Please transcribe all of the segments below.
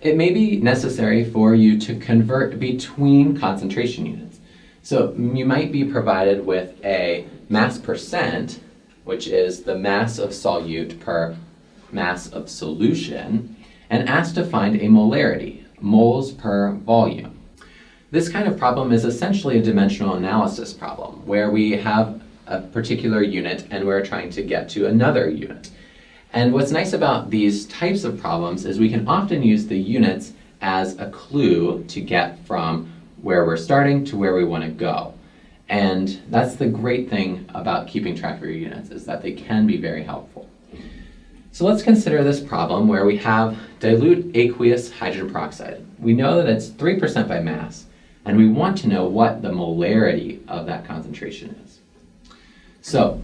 It may be necessary for you to convert between concentration units. So you might be provided with a mass percent, which is the mass of solute per mass of solution, and asked to find a molarity, moles per volume. This kind of problem is essentially a dimensional analysis problem, where we have a particular unit and we're trying to get to another unit. And what's nice about these types of problems is we can often use the units as a clue to get from where we're starting to where we want to go. And that's the great thing about keeping track of your units, is that they can be very helpful. So let's consider this problem where we have dilute aqueous hydrogen peroxide. We know that it's 3% by mass, and we want to know what the molarity of that concentration is. So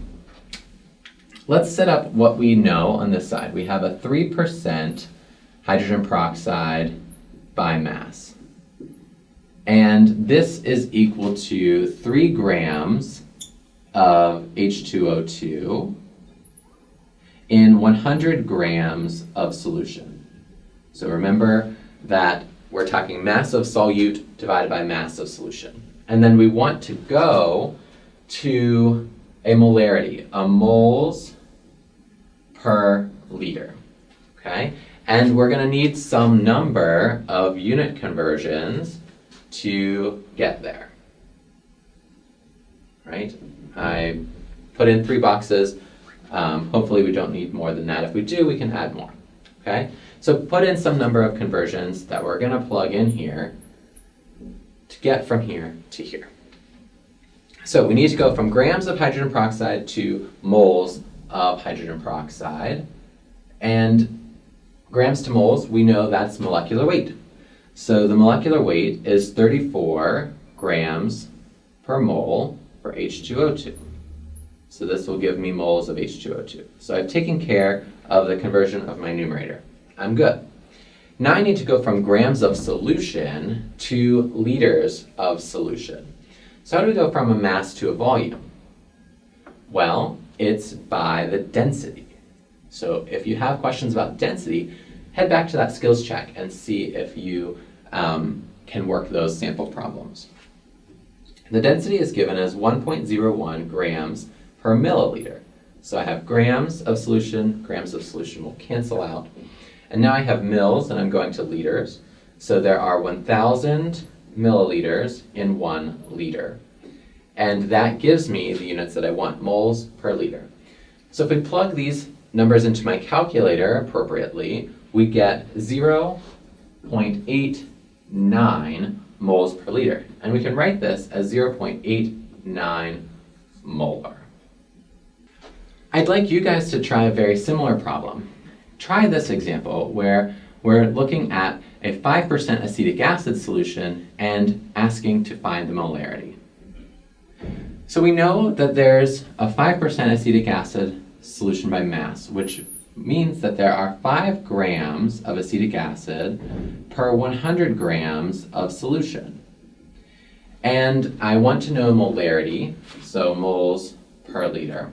let's set up what we know on this side. We have a 3% hydrogen peroxide by mass. And this is equal to 3 grams of H2O2 in 100 grams of solution. So remember that we're talking mass of solute divided by mass of solution. And then we want to go to a molarity, a moles per liter, okay? And we're gonna need some number of unit conversions to get there, right? I put in 3 boxes. Hopefully we don't need more than that. If we do, we can add more, okay? So put in some number of conversions that we're gonna plug in here to get from here to here. So we need to go from grams of hydrogen peroxide to moles of hydrogen peroxide. And grams to moles, we know that's molecular weight. So the molecular weight is 34 grams per mole for H2O2. So this will give me moles of H2O2. So I've taken care of the conversion of my numerator. I'm good. Now I need to go from grams of solution to liters of solution. So how do we go from a mass to a volume? Well, it's by the density. So if you have questions about density, head back to that skills check and see if you can work those sample problems. The density is given as 1.01 grams per milliliter. So I have grams of solution will cancel out. And now I have mils, and I'm going to liters. So there are 1,000 milliliters in 1 liter. And that gives me the units that I want, moles per liter. So if we plug these numbers into my calculator appropriately, we get 0.89 moles per liter. And we can write this as 0.89 molar. I'd like you guys to try a very similar problem. Try this example where we're looking at a 5% acetic acid solution and asking to find the molarity. So we know that there's a 5% acetic acid solution by mass, which means that there are 5 grams of acetic acid per 100 grams of solution. And I want to know molarity, so moles per liter.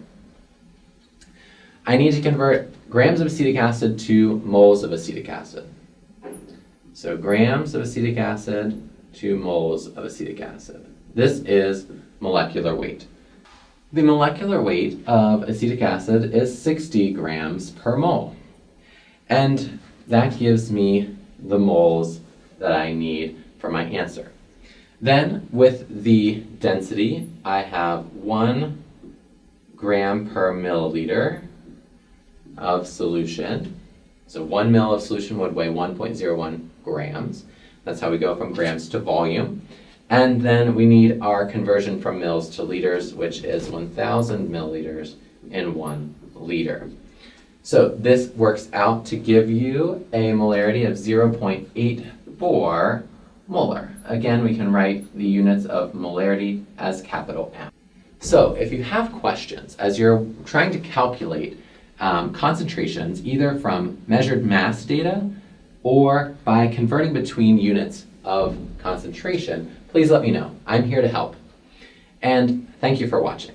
I need to convert grams of acetic acid to moles of acetic acid. So grams of acetic acid to moles of acetic acid. This is molecular weight. The molecular weight of acetic acid is 60 grams per mole. And that gives me the moles that I need for my answer. Then with the density, I have 1 gram per milliliter of solution. So 1 ml of solution would weigh 1.01 grams. That's how we go from grams to volume. And then we need our conversion from mils to liters, which is 1,000 milliliters in 1 liter. So this works out to give you a molarity of 0.84 molar. Again, we can write the units of molarity as capital M. So if you have questions as you're trying to calculate concentrations, either from measured mass data or by converting between units of concentration, please let me know. I'm here to help. And thank you for watching.